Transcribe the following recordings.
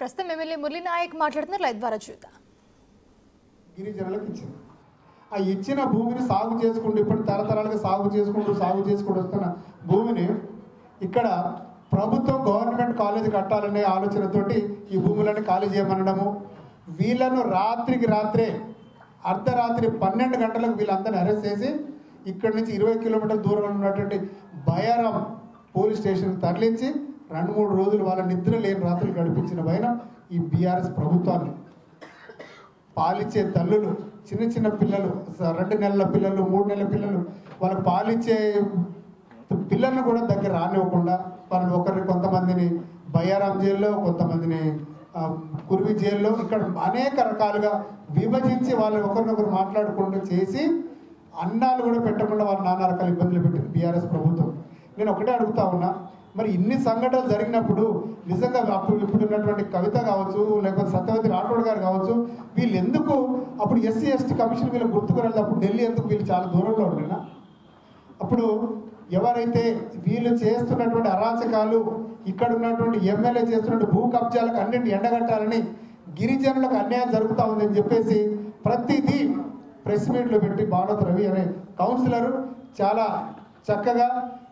ప్రస్తుతం ఎమ్మెల్యే మురళీ నాయక్ మాట్లాడుతున్నారు, లైవ్ ద్వారా చూద్దాం. గిరిజనులకు ఇచ్చింది. ఆ ఇచ్చిన భూమిని సాగు చేసుకుంటూ ఇప్పుడు తరతరాలుగా సాగు చేసుకుంటూ వస్తున్న భూమిని ఇక్కడ ప్రభుత్వం గవర్నమెంట్ కాలేజీ కట్టాలనే ఆలోచనతోటి ఈ భూములను ఖాళీ చేయమనడము, వీళ్ళను రాత్రికి రాత్రే అర్ధరాత్రి 12 గంటలకు వీళ్ళందరినీ అరెస్ట్ చేసి ఇక్కడి నుంచి 20 కిలోమీటర్ల దూరంలో ఉన్నటువంటి బయారం పోలీస్ స్టేషన్కి తరలించి 2-3 రోజులు వాళ్ళ నిద్ర లేని రాత్రులు గడిపించిన వైనం ఈ బీఆర్ఎస్ ప్రభుత్వాన్ని. పాలిచ్చే తల్లులు, చిన్న చిన్న పిల్లలు, 2 నెలల పిల్లలు, 3 నెలల పిల్లలు, వాళ్ళకి పాలిచ్చే పిల్లల్ని కూడా దగ్గర రానివ్వకుండా వాళ్ళని కొంతమందిని బయ్యారాం జైల్లో, కొంతమందిని కుర్వి జైల్లో, ఇక్కడ అనేక రకాలుగా విభజించి వాళ్ళు ఒకరినొకరు మాట్లాడుకుంటూ చేసి అన్నాలు కూడా పెట్టకుండా వాళ్ళు నానా రకాల ఇబ్బందులు పెట్టింది బీఆర్ఎస్ ప్రభుత్వం. నేను ఒకటే అడుగుతా ఉన్నా, మరి ఇన్ని సంఘటనలు జరిగినప్పుడు నిజంగా ఇప్పుడు ఉన్నటువంటి కవిత కావచ్చు, లేకపోతే సత్యవతి రాఠోడ్ గారు కావచ్చు, వీళ్ళు ఎందుకు అప్పుడు ఎస్సీ ఎస్టీ కమిషన్ వీళ్ళు గుర్తుకు అప్పుడు ఢిల్లీ ఎందుకు వీళ్ళు చాలా దూరంలో ఉండేనా? అప్పుడు ఎవరైతే వీళ్ళు చేస్తున్నటువంటి అరాచకాలు, ఇక్కడ ఉన్నటువంటి ఎమ్మెల్యే చేస్తున్నటువంటి భూ కబ్జాలకు అన్నింటిని ఎండగట్టాలని, గిరిజనులకు అన్యాయం జరుగుతూ ఉందని చెప్పేసి ప్రతిదీ ప్రెస్ మీట్లు పెట్టి భారత్ రవి అనే కౌన్సిలర్ చాలా చక్కగా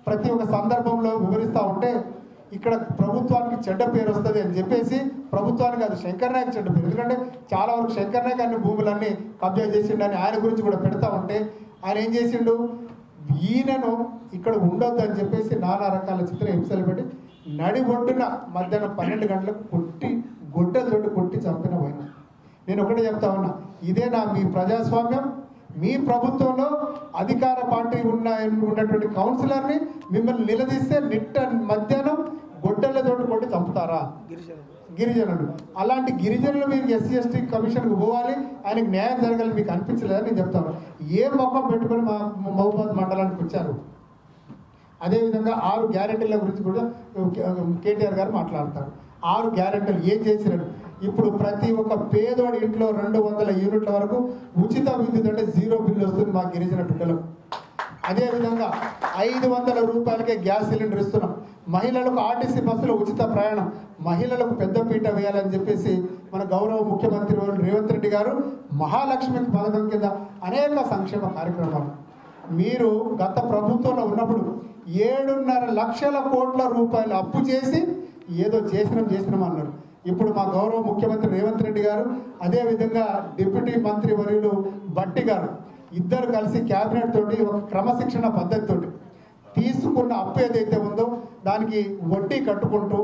ప్రతి ఒక్క సందర్భంలో వివరిస్తూ ఉంటే ఇక్కడ ప్రభుత్వానికి చెడ్డ పేరు వస్తుంది అని చెప్పేసి, ప్రభుత్వానికి అది శంకర్ నాయక్ చెడ్డ పేరు, ఎందుకంటే చాలా వరకు శంకర్ నాయక్ అన్ని భూములన్నీ కబ్జా చేసిండని ఆయన గురించి కూడా పెడతా ఉంటే ఆయన ఏం చేసిండు, ఈయనను ఇక్కడ ఉండొద్దు అని చెప్పేసి నానా రకాల చిత్ర హింసలు పెట్టి నడి ఒడ్డున మధ్యాహ్నం 12 గంటలకు గొడ్డలతోటి కొట్టి చంపిన పోయిన. నేను ఒకటే చెప్తా ఉన్నా, ఇదేనా మీ ప్రజాస్వామ్యం? మీ ప్రభుత్వంలో అధికార పార్టీ ఉన్నటువంటి కౌన్సిలర్ని మిమ్మల్ని నిలదీస్తే మధ్యాహ్నం గొడ్డలతోటి కొట్టి చంపుతారా గిరిజనులు? అలాంటి గిరిజనులు మీరు ఎస్సీ ఎస్టీ కమిషన్కి పోవాలి, ఆయనకు న్యాయం జరగాలని మీకు అనిపించలేదని నేను చెప్తాను. ఏ మొఖం పెట్టుకొని మా మహబూబాద్ మండలానికి వచ్చారు? అదేవిధంగా 6 గ్యారెంటీల గురించి కూడా కేటీఆర్ గారు మాట్లాడతారు. 6 గ్యారెంటీలు ఏం చేసినారు? ఇప్పుడు ప్రతి ఒక్క పేదోడి ఇంట్లో 200 యూనిట్ల వరకు ఉచిత విద్యుత్ అంటే 0 బిల్లు వస్తుంది మా గిరిజన బిడ్డలకు. అదేవిధంగా 500 రూపాయలకే గ్యాస్ సిలిండర్ ఇస్తున్నాం. మహిళలకు ఆర్టీసీ బస్సులో ఉచిత ప్రయాణం, మహిళలకు పెద్దపీట వేయాలని చెప్పేసి మన గౌరవ ముఖ్యమంత్రి రేవంత్ రెడ్డి గారు మహాలక్ష్మి పథకం కింద అనేక సంక్షేమ కార్యక్రమాలు. మీరు గత ప్రభుత్వంలో ఉన్నప్పుడు 7.5 లక్షల కోట్ల రూపాయలు అప్పు చేసి ఏదో చేసినాం అన్నారు. ఇప్పుడు మా గౌరవ ముఖ్యమంత్రి రేవంత్ రెడ్డి గారు, అదేవిధంగా డిప్యూటీ మంత్రి వర్యులు భట్టి గారు ఇద్దరు కలిసి క్యాబినెట్ తోటి ఒక క్రమశిక్షణ పద్ధతితోటి తీసుకున్న అప్పు ఏదైతే ఉందో దానికి వడ్డీ కట్టుకుంటూ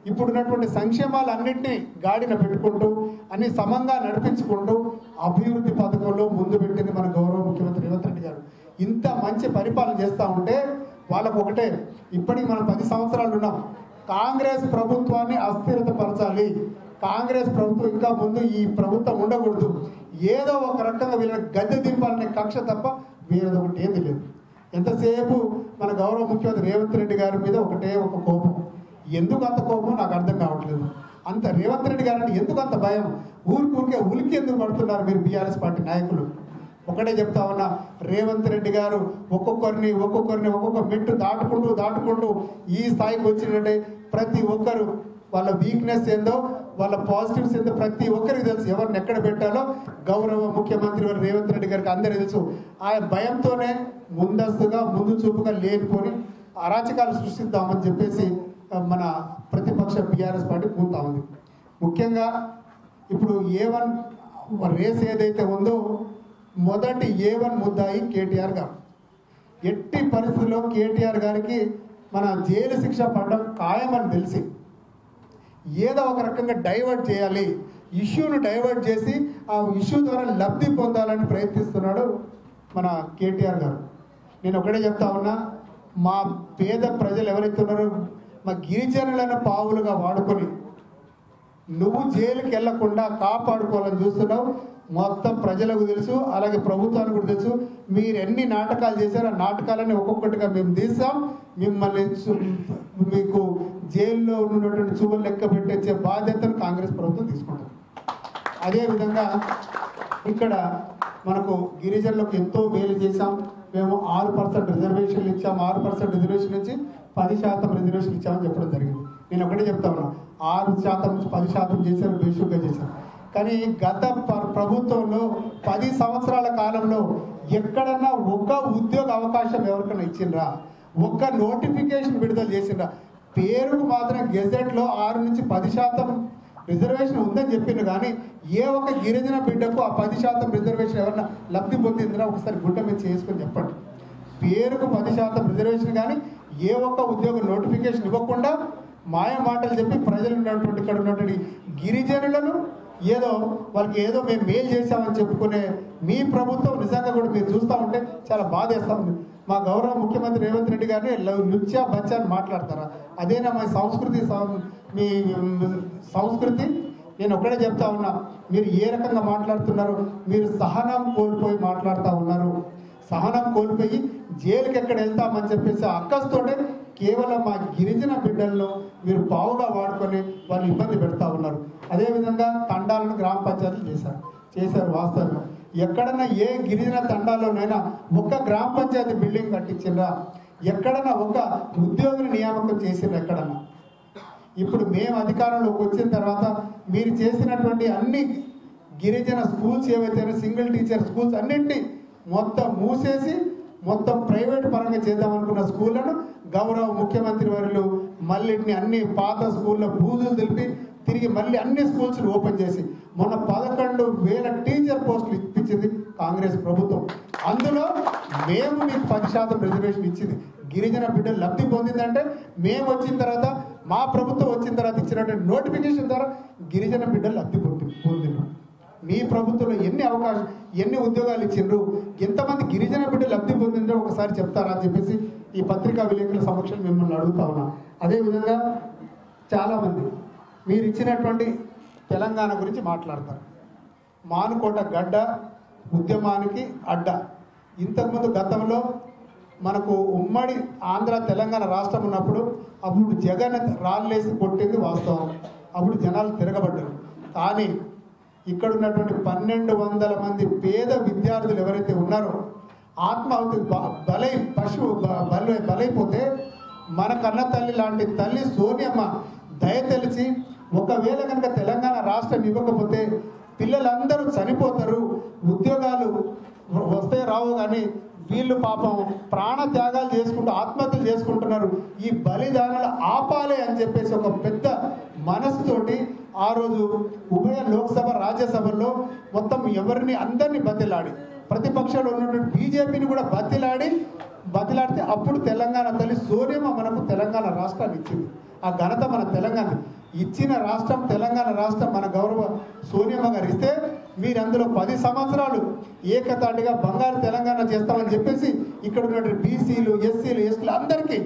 ఇప్పుడున్నటువంటి సంక్షేమాలన్నింటినీ గాడిన పెట్టుకుంటూ అన్ని సమంగా నడిపించుకుంటూ అభివృద్ధి పథకంలో ముందు పెట్టింది మన గౌరవ ముఖ్యమంత్రి రేవంత్ రెడ్డి గారు. ఇంత మంచి పరిపాలన చేస్తూ ఉంటే వాళ్ళకు ఒకటే, ఇప్పటికి మనం 10 సంవత్సరాలు ఉన్నాం. కాంగ్రెస్ ప్రభుత్వాన్ని అస్థిరత పరచాలి, కాంగ్రెస్ ప్రభుత్వం ఇంకా ముందు ఈ ప్రభుత్వం ఉండకూడదు, ఏదో ఒక రకంగా వీళ్ళని గద్దె దింపాలనే కక్ష తప్ప వేరేది ఒకటి ఏది లేదు. ఎంతసేపు మన గౌరవ ముఖ్యమంత్రి రేవంత్ రెడ్డి గారి మీద ఒకటే ఒక కోపం. ఎందుకు అంత కోపం నాకు అర్థం కావట్లేదు. అంత రేవంత్ రెడ్డి గారు అంటే ఎందుకు అంత భయం? ఊరికే ఉలికి ఎందుకు పడుతున్నారు మీరు బీఆర్ఎస్ పార్టీ నాయకులు? ఒకటే చెప్తా ఉన్నా, రేవంత్ రెడ్డి గారు ఒక్కొక్కరిని ఒక్కొక్క మెట్టు దాటుకుంటూ ఈ స్థాయికి వచ్చినట్టే ప్రతి ఒక్కరు వాళ్ళ వీక్నెస్ ఏందో, వాళ్ళ పాజిటివ్స్ ఏందో ప్రతి ఒక్కరికి తెలుసు. ఎవరిని ఎక్కడ పెట్టాలో గౌరవ ముఖ్యమంత్రి రేవంత్ రెడ్డి గారికి అందరికీ తెలుసు. ఆ భయంతోనే ముందు చూపుగా లేనిపోని అరాచకాలు సృష్టిద్దామని చెప్పేసి మన ప్రతిపక్ష బీఆర్ఎస్ పార్టీ పూర్తా ఉంది. ముఖ్యంగా ఇప్పుడు A1 రేస్ ఏదైతే ఉందో మొదటి A1 ముద్దాయి కేటీఆర్ గారు. ఎట్టి పరిస్థితుల్లో కేటీఆర్ గారికి మన జైలు శిక్ష పడడం ఖాయమని తెలిసి ఏదో ఒక రకంగా డైవర్ట్ చేయాలి, ఇష్యూను డైవర్ట్ చేసి ఆ ఇష్యూ ద్వారా లబ్ధి పొందాలని ప్రయత్నిస్తున్నాడు మన కేటీఆర్ గారు. నేను ఒకటే చెప్తా ఉన్నా, మా పేద ప్రజలు ఎవరైతే ఉన్నారో మా గిరిజనులను పావులుగా వాడుకొని నువ్వు జైలుకి వెళ్లకుండా కాపాడుకోవాలని చూస్తున్నావు. మొత్తం ప్రజలకు తెలుసు, అలాగే ప్రభుత్వానికి కూడా తెలుసు. మీరు ఎన్ని నాటకాలు చేశారో ఆ నాటకాలని ఒక్కొక్కటిగా మేము తీస్తాం. మిమ్మల్ని మీకు జైల్లో ఉన్నటువంటి చూవలు లెక్క పెట్టే బాధ్యతను కాంగ్రెస్ ప్రభుత్వం తీసుకుంటుంది. అదేవిధంగా ఇక్కడ మనకు గిరిజనులకు ఎంతో మేలు చేశాం. మేము 6% రిజర్వేషన్లు ఇచ్చాము. 6% రిజర్వేషన్ నుంచి 10% రిజర్వేషన్ ఇచ్చామని చెప్పడం జరిగింది. నేను ఒకటే చెప్తా ఉన్నా, 6% నుంచి 10% చేశారు, బేషుగ్గా చేశారు. కానీ గత ప్రభుత్వంలో 10 సంవత్సరాల కాలంలో ఎక్కడన్నా ఒక ఉద్యోగ అవకాశం ఎవరికైనా ఇచ్చిండ్రా? ఒక్క నోటిఫికేషన్ విడుదల చేసిండ్రా? పేరుకు మాత్రం గెజెట్లో 6 నుంచి 10% రిజర్వేషన్ ఉందని చెప్పిండ్రు, కానీ ఏ ఒక్క గిరిజన బిడ్డకు ఆ 10% రిజర్వేషన్ ఎవరన్నా లబ్ధి పొందిందిరా? ఒకసారి గుడ్డ మీద చేసుకొని చెప్పండి. పేరుకు 10% రిజర్వేషన్, కానీ ఏ ఒక్క ఉద్యోగ నోటిఫికేషన్ ఇవ్వకుండా మాయ మాటలు చెప్పి ప్రజలు ఉన్నటువంటి ఇక్కడ ఉన్నటువంటి గిరిజనులను ఏదో వాళ్ళకి ఏదో మేము మేలు చేశామని చెప్పుకునే మీ ప్రభుత్వం నిజంగా కూడా మీరు చూస్తూ ఉంటే చాలా బాధేస్తూ ఉంది. మా గౌరవ ముఖ్యమంత్రి రేవంత్ రెడ్డి గారిని లుచ్చా బచ్చా అని మాట్లాడతారా? అదేనా మీ సంస్కృతి? మీ సంస్కృతి? నేను ఒకటే చెప్తా ఉన్నా, మీరు ఏ రకంగా మాట్లాడుతున్నారు? మీరు సహనం కోల్పోయి మాట్లాడుతూ ఉన్నారు. సహనం కోల్పోయి జైలుకి ఎక్కడ వెళ్తామని చెప్పేసి అక్కస్తోనే కేవలం మా గిరిజన బిడ్డలను మీరు పావుగా వాడుకొని వాళ్ళు ఇబ్బంది పెడతా ఉన్నారు. అదేవిధంగా తండాలను గ్రామ పంచాయతీలు చేశారు వాస్తవంగా. ఎక్కడన్నా ఏ గిరిజన తండాల్లోనైనా ఒక్క గ్రామ పంచాయతీ బిల్డింగ్ కట్టించిండ్రా? ఎక్కడన్నా ఒక ఉద్యోగిని నియామకం చేసిండ్రా? ఎక్కడన్నా? ఇప్పుడు మేము అధికారంలోకి వచ్చిన తర్వాత మీరు చేసినటువంటి అన్ని గిరిజన స్కూల్స్ ఏవైతే సింగిల్ టీచర్ స్కూల్స్ అన్నింటినీ మొత్తం మూసేసి మొత్తం ప్రైవేట్ పరంగా చేద్దామనుకున్న స్కూళ్లను గౌరవ ముఖ్యమంత్రి వర్యులు మళ్ళీ అన్ని పాత స్కూళ్ళ బూజులు తెలిపి తిరిగి మళ్ళీ అన్ని స్కూల్స్ ఓపెన్ చేసి మొన్న 11,000 టీచర్ పోస్టులు ఇప్పించింది కాంగ్రెస్ ప్రభుత్వం. అందులో మేము మీకు 10% రిజర్వేషన్ ఇచ్చింది. గిరిజన బిడ్డలు లబ్ధి పొందిందంటే మేము వచ్చిన తర్వాత, మా ప్రభుత్వం వచ్చిన తర్వాత ఇచ్చినటువంటి నోటిఫికేషన్ ద్వారా గిరిజన బిడ్డలు లబ్ధి పొందినారు. మీ ప్రభుత్వంలో ఎన్ని ఉద్యోగాలు ఇచ్చిండ్రు, ఎంతమంది గిరిజన బిడ్డలు లబ్ధి పొందిందో ఒకసారి చెప్తారా అని చెప్పేసి ఈ పత్రికా విలేకరుల సమక్షం మిమ్మల్ని అడుగుతా ఉన్నా. అదేవిధంగా చాలామంది మీరు ఇచ్చినటువంటి తెలంగాణ గురించి మాట్లాడతారు. మానుకోట గడ్డ ఉద్యమానికి అడ్డ. ఇంతకుముందు గతంలో మనకు ఉమ్మడి ఆంధ్ర తెలంగాణ రాష్ట్రం ఉన్నప్పుడు అప్పుడు జగన్ రాళ్ళేసి కొట్టింది వాస్తవం. అప్పుడు జనాలు తిరగబడ్డారు. కానీ ఇక్కడ ఉన్నటువంటి 1,200 మంది పేద విద్యార్థులు ఎవరైతే ఉన్నారో ఆత్మాహుతి బలైపోతే మన కన్న తల్లి లాంటి తల్లి సోనియమ్మ దయ తెలిసి ఒకవేళ కనుక తెలంగాణ రాష్ట్రం ఇవ్వకపోతే పిల్లలందరూ చనిపోతారు, ఉద్యోగాలు వస్తే రావు, కానీ వీళ్ళు పాపం ప్రాణ త్యాగాలు చేసుకుంటూ ఆత్మహత్యలు చేసుకుంటున్నారు, ఈ బలిదానాలు ఆపాలి అని చెప్పేసి ఒక పెద్ద మనసుతోటి ఆ రోజు ఉభయ లోక్సభ రాజ్యసభల్లో మొత్తం అందరినీ బతిలాడి, ప్రతిపక్షంలో ఉన్నటువంటి బీజేపీని కూడా బతిలాడితే అప్పుడు తెలంగాణ తల్లి సోనియమ్మ మనకు తెలంగాణ రాష్ట్రాన్ని ఇచ్చింది. ఆ ఘనత మన తెలంగాణ ఇచ్చిన రాష్ట్రం తెలంగాణ రాష్ట్రం మన గౌరవ సోనియమ్మ గారు ఇస్తే మీరు అందులో 10 సంవత్సరాలు ఏకతాటిగా బంగారు తెలంగాణ చేస్తామని చెప్పేసి ఇక్కడ ఉన్నటువంటి బీసీలు ఎస్సీలు ఎస్టీలు అందరికీ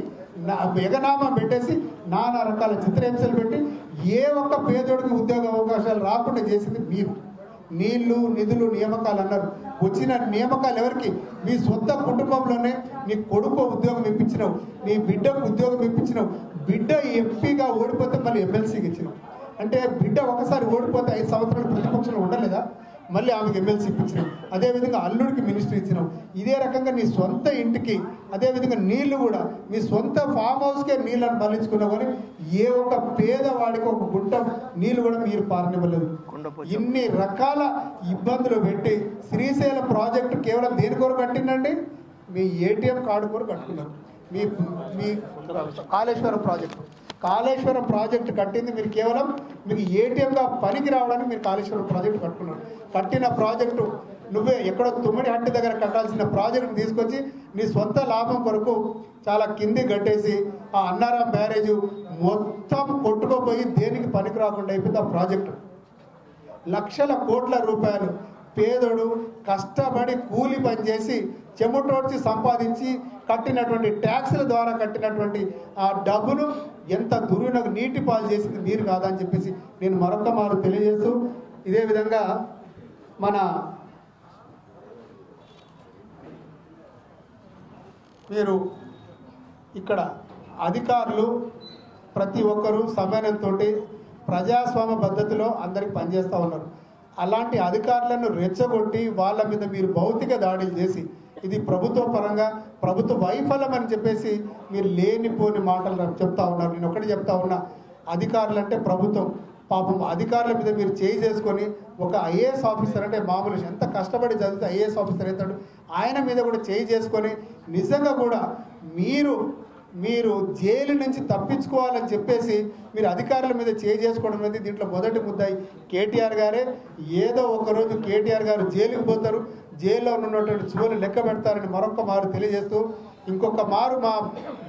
ఎగనామం పెట్టేసి నానా రకాల చిత్రహింసలు పెట్టి ఏ ఒక్క పేదోడికి ఉద్యోగ అవకాశాలు రాకుండా చేసింది మీరు. నీళ్లు నిధులు నియామకాలు అన్నారు. వచ్చిన నియామకాలు ఎవరికి? మీ సొంత కుటుంబంలోనే నీ కొడుకు ఉద్యోగం ఇప్పించినావు, నీ బిడ్డకు ఉద్యోగం ఇప్పించినావు. బిడ్డ ఎంపీగా ఓడిపోతే మళ్ళీ ఎమ్మెల్సీకి ఇచ్చినావు. అంటే బిడ్డ ఒకసారి ఓడిపోతే 5 సంవత్సరాలు ప్రతిపక్షంలో ఉండలేదా? మళ్ళీ ఆమెకు ఎమ్మెల్సీ ఇప్పించినావు. అదేవిధంగా అల్లుడికి మినిస్టర్ ఇచ్చినావు. ఇదే రకంగా నీ సొంత ఇంటికి అదేవిధంగా నీళ్లు కూడా మీ సొంత ఫామ్ హౌస్కే నీళ్ళని మళ్లించుకున్నావు. కానీ ఏ ఒక్క పేదవాడికి ఒక గుంట నీళ్లు కూడా మీరు పారనివ్వలేదు. ఇన్ని రకాల ఇబ్బందులు పెట్టి శ్రీశైలం ప్రాజెక్టు కేవలం దేని కొరకు కట్టిందండి? మీ ఏటీఎం కార్డు కొరకు కట్టుకున్నారు. మీ కాళేశ్వరం ప్రాజెక్టు కట్టింది మీరు కేవలం మీకు ఏటీఎంగా పనికి రావడానికి మీరు కాళేశ్వరం ప్రాజెక్టు కట్టుకున్నారు. కట్టిన ప్రాజెక్టు నువ్వే ఎక్కడో తుమ్మిడి హట్టి దగ్గర కట్టాల్సిన ప్రాజెక్టును తీసుకొచ్చి నీ సొంత లాభం కొరకు చాలా కింది కట్టేసి ఆ అన్నారం బ్యారేజ్ మొత్తం కొట్టుకోపోయి దేనికి పనికి రాకుండా అయిపోయింది ఆ ప్రాజెక్టు. లక్షల కోట్ల రూపాయలు పేదోడు కష్టపడి కూలి పనిచేసి చెమటోడ్చి సంపాదించి కట్టినటువంటి ట్యాక్సుల ద్వారా కట్టినటువంటి ఆ డబ్బును ఎంత దుర్వినియోగం నీటి పాలు చేసింది మీరు కాదని చెప్పేసి నేను మరొక మారు తెలియజేస్తూ, ఇదే విధంగా మీరు ఇక్కడ అధికారులు ప్రతి ఒక్కరూ సమన్వయంతో ప్రజాస్వామ్య పద్ధతిలో అందరికి పనిచేస్తూ ఉన్నారు. అలాంటి అధికారులను రెచ్చగొట్టి వాళ్ళ మీద మీరు భౌతిక దాడులు చేసి ఇది ప్రభుత్వ పరంగా ప్రభుత్వ వైఫల్యం అని చెప్పేసి మీరు లేనిపోని మాటలు చెప్తా ఉన్నారు. నేను ఒకటి చెప్తా ఉన్నా, అధికారులు అంటే ప్రభుత్వం పాపం అధికారుల మీద మీరు చేయి చేసుకొని ఒక ఐఏఎస్ ఆఫీసర్ అంటే మామూలు ఎంత కష్టపడి చదివితే ఐఏఎస్ ఆఫీసర్ అవుతాడు ఆయన మీద కూడా చేయి చేసుకొని నిజంగా కూడా మీరు జైలు నుంచి తప్పించుకోవాలని చెప్పేసి మీరు అధికారుల మీద చేయి చేసుకోవడం అనేది దీంట్లో మొదటి ముద్దాయి కేటీఆర్ గారే. ఏదో ఒకరోజు కేటీఆర్ గారు జైలుకి పోతారు, జైల్లో ఉన్నటువంటి జోలు లెక్క పెడతారని మరొక మారు తెలియజేస్తూ ఇంకొక మారు మా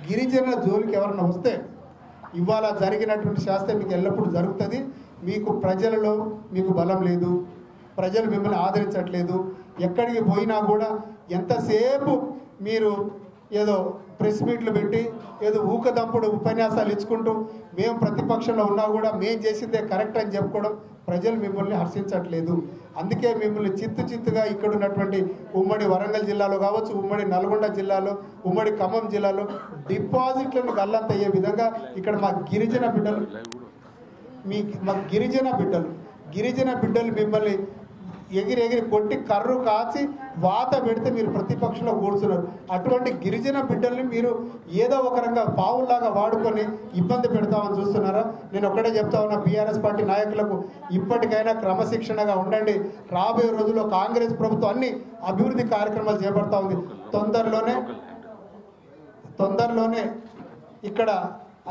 గిరిజనుల జోలికి ఎవరన్నా వస్తే ఇవాళ జరిగినటువంటి శాస్త్రం మీకు ఎల్లప్పుడూ జరుగుతుంది. మీకు ప్రజలలో మీకు బలం లేదు, ప్రజలు మిమ్మల్ని ఆదరించట్లేదు. ఎక్కడికి పోయినా కూడా ఎంతసేపు మీరు ఏదో ప్రెస్ మీట్లు పెట్టి ఏదో ఊకదంపుడు ఉపన్యాసాలు ఇచ్చుకుంటూ మేము ప్రతిపక్షంలో ఉన్నా కూడా మేము చేసిందే కరెక్ట్ అని చెప్పుకోవడం ప్రజలు మిమ్మల్ని హర్షించట్లేదు. అందుకే మిమ్మల్ని చిత్తుగా ఇక్కడ ఉన్నటువంటి ఉమ్మడి వరంగల్ జిల్లాలో కావచ్చు, ఉమ్మడి నల్గొండ జిల్లాలో, ఉమ్మడి ఖమ్మం జిల్లాలో డిపాజిట్లను గల్లంతయ్యే విధంగా ఇక్కడ మా గిరిజన బిడ్డలు మిమ్మల్ని ఎగిరి కొట్టి కర్రు కాచి వాత పెడితే మీరు ప్రతిపక్షంలో కూర్చున్నారు. అటువంటి గిరిజన బిడ్డల్ని మీరు ఏదో ఒక రకంగా పావుల్లాగా వాడుకొని ఇబ్బంది పెడతామని చూస్తున్నారా? నేను ఒక్కటే చెప్తా ఉన్నా బీఆర్ఎస్ పార్టీ నాయకులకు, ఇప్పటికైనా క్రమశిక్షణగా ఉండండి. రాబోయే రోజుల్లో కాంగ్రెస్ ప్రభుత్వం అన్ని అభివృద్ధి కార్యక్రమాలు చేపడతా ఉంది. తొందరలోనే ఇక్కడ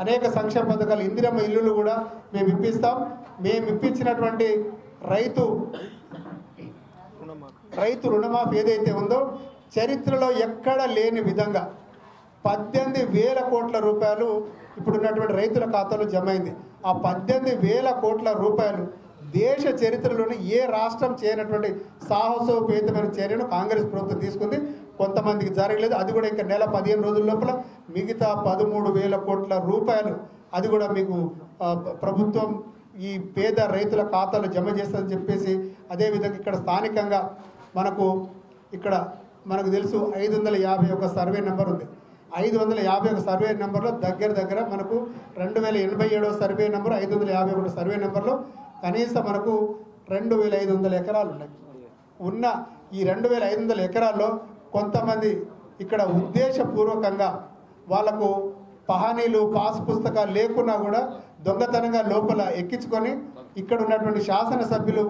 అనేక సంక్షేమ పథకాలు, ఇందిరమ్మ ఇల్లులు కూడా మేము ఇప్పిస్తాం. మేము ఇప్పించినటువంటి రైతు రుణమాఫీ ఏదైతే ఉందో చరిత్రలో ఎక్కడ లేని విధంగా 18,000 కోట్ల రూపాయలు ఇప్పుడున్నటువంటి రైతుల ఖాతాలో జమ అయింది. ఆ 18,000 కోట్ల రూపాయలు దేశ చరిత్రలోని ఏ రాష్ట్రం చేయనటువంటి సాహసోపేతమైన చర్యను కాంగ్రెస్ ప్రభుత్వం తీసుకుంది. కొంతమందికి జరగలేదు. అది కూడా ఇంకా నెల 15 రోజుల లోపల మిగతా 13,000 కోట్ల రూపాయలు అది కూడా మీకు ప్రభుత్వం ఈ పేద రైతుల ఖాతాలో జమ చేస్తుందని చెప్పేసి, అదేవిధంగా ఇక్కడ స్థానికంగా మనకు తెలుసు 551 సర్వే నెంబర్ ఉంది. 551 సర్వే నెంబర్లో దగ్గర మనకు 2087 సర్వే నెంబర్, 551 సర్వే నెంబర్లో కనీసం మనకు 2,500 ఎకరాలు ఉన్నాయి. ఉన్న ఈ 2,500 ఎకరాల్లో కొంతమంది ఇక్కడ ఉద్దేశపూర్వకంగా వాళ్లకు పహానీలు పాస్ పుస్తకాలు లేకున్నా కూడా దొంగతనంగా లోపల ఎక్కించుకొని ఇక్కడ ఉన్నటువంటి శాసనసభ్యులు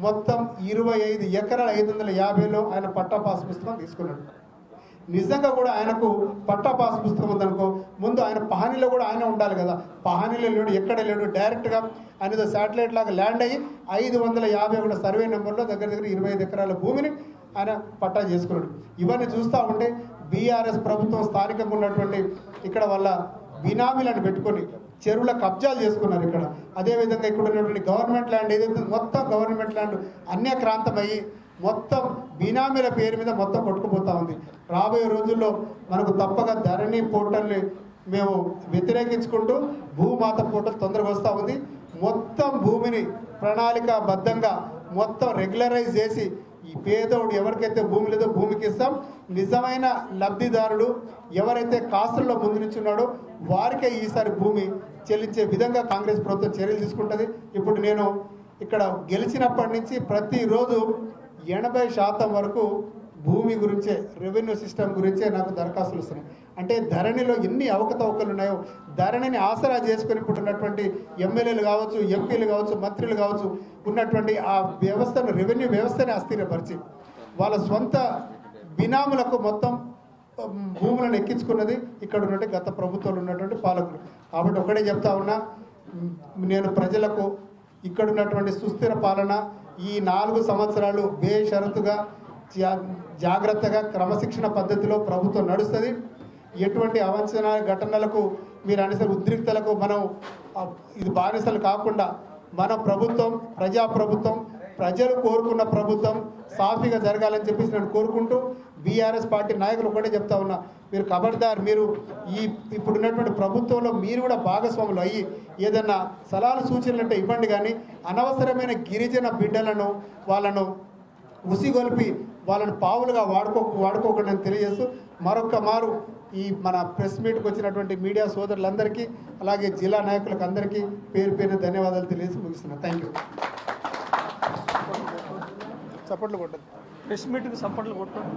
మొత్తం 25 ఎకరాల 550లో ఆయన పట్టా పాస్ పుస్తకం తీసుకున్నాడు. నిజంగా కూడా ఆయనకు పట్టా పాస్ పుస్తకం ఉందనుకో, ముందు ఆయన పహానీలో కూడా ఆయన ఉండాలి కదా. పహానీలో లేడు, ఎక్కడ లేడు, డైరెక్ట్గా ఆయన శాటిలైట్ లాగా ల్యాండ్ అయ్యి 551 సర్వే నెంబర్లో దగ్గర 25 ఎకరాల భూమిని ఆయన పట్టా చేసుకున్నాడు. ఇవన్నీ చూస్తూ ఉంటే బీఆర్ఎస్ ప్రభుత్వం స్థానికంగా ఉన్నటువంటి ఇక్కడ వాళ్ళ బినామీలను పెట్టుకొని చెరువుల కబ్జాలు చేసుకున్నారు ఇక్కడ. అదేవిధంగా ఇక్కడ ఉన్నటువంటి గవర్నమెంట్ ల్యాండ్ ఏదైతే మొత్తం గవర్నమెంట్ ల్యాండ్ అన్యక్రాంతమయ్యి మొత్తం బినామీల పేరు మీద మొత్తం కొట్టుకుపోతా ఉంది. రాబోయే రోజుల్లో మనకు తప్పక ధరణి పోర్టల్ని మేము వ్యతిరేకించుకుంటూ భూమాత పోర్టల్ తొందరగా వస్తూ ఉంది. మొత్తం భూమిని ప్రణాళికాబద్ధంగా మొత్తం రెగ్యులరైజ్ చేసి ఈ పేదోడు ఎవరికైతే భూమి లేదో భూమికి ఇస్తాం. నిజమైన లబ్ధిదారుడు ఎవరైతే కాసుల్లో ముందు నుంచి ఉన్నాడో వారికే ఈసారి భూమి చెల్లించే విధంగా కాంగ్రెస్ ప్రభుత్వం చర్యలు తీసుకుంటుంది. ఇప్పుడు నేను ఇక్కడ గెలిచినప్పటి నుంచి ప్రతిరోజు 80% వరకు భూమి గురించే, రెవెన్యూ సిస్టమ్ గురించే నాకు దరఖాస్తులు వస్తున్నాయి. అంటే ధరణిలో ఎన్ని అవకతవకలు ఉన్నాయో ధరణిని ఆసరా చేసుకుని ఇప్పుడు ఉన్నటువంటి ఎమ్మెల్యేలు కావచ్చు, ఎంపీలు కావచ్చు, మంత్రులు కావచ్చు ఉన్నటువంటి ఆ వ్యవస్థను, రెవెన్యూ వ్యవస్థని అస్థిరపరిచి వాళ్ళ సొంత బినాములకు మొత్తం భూములను ఎక్కించుకున్నది ఇక్కడ ఉన్నటువంటి గత ప్రభుత్వంలో ఉన్నటువంటి పాలకులు. కాబట్టి ఒకటే చెప్తా ఉన్నా, నేను ప్రజలకు ఇక్కడ ఉన్నటువంటి సుస్థిర పాలన ఈ 4 సంవత్సరాలు బేషరతుగా జాగ్రత్తగా క్రమశిక్షణ పద్ధతిలో ప్రభుత్వం నడుస్తుంది. ఎటువంటి అవంచన ఘటనలకు మీరు అనేసరి ఉద్రిక్తలకు మనం ఇది బానిసలు కాకుండా మన ప్రభుత్వం ప్రజాప్రభుత్వం, ప్రజలు కోరుకున్న ప్రభుత్వం సాఫీగా జరగాలని చెప్పేసి నేను కోరుకుంటూ బీఆర్ఎస్ పార్టీ నాయకులు ఒకటే చెప్తా ఉన్నా, మీరు ఖబర్దార్, మీరు ఇప్పుడున్నటువంటి ప్రభుత్వంలో మీరు కూడా భాగస్వాములు అయ్యి ఏదన్నా సలహాలు సూచనలు అంటే ఇవ్వండి. కానీ అనవసరమైన గిరిజన బిడ్డలను వాళ్ళను ఉసిగొల్పి వాళ్ళని పావులుగా వాడుకోకుండా తెలియజేస్తూ మరొక్క మారు ఈ మన ప్రెస్ మీట్కి వచ్చినటువంటి మీడియా సోదరులందరికీ అలాగే జిల్లా నాయకులకు అందరికీ పేరు ధన్యవాదాలు తెలియజేసి ముగిస్తున్నాను. Thank you. చప్పట్లు కొట్టదు, ప్రెస్ మీట్కి చప్పట్లు కొట్టదు.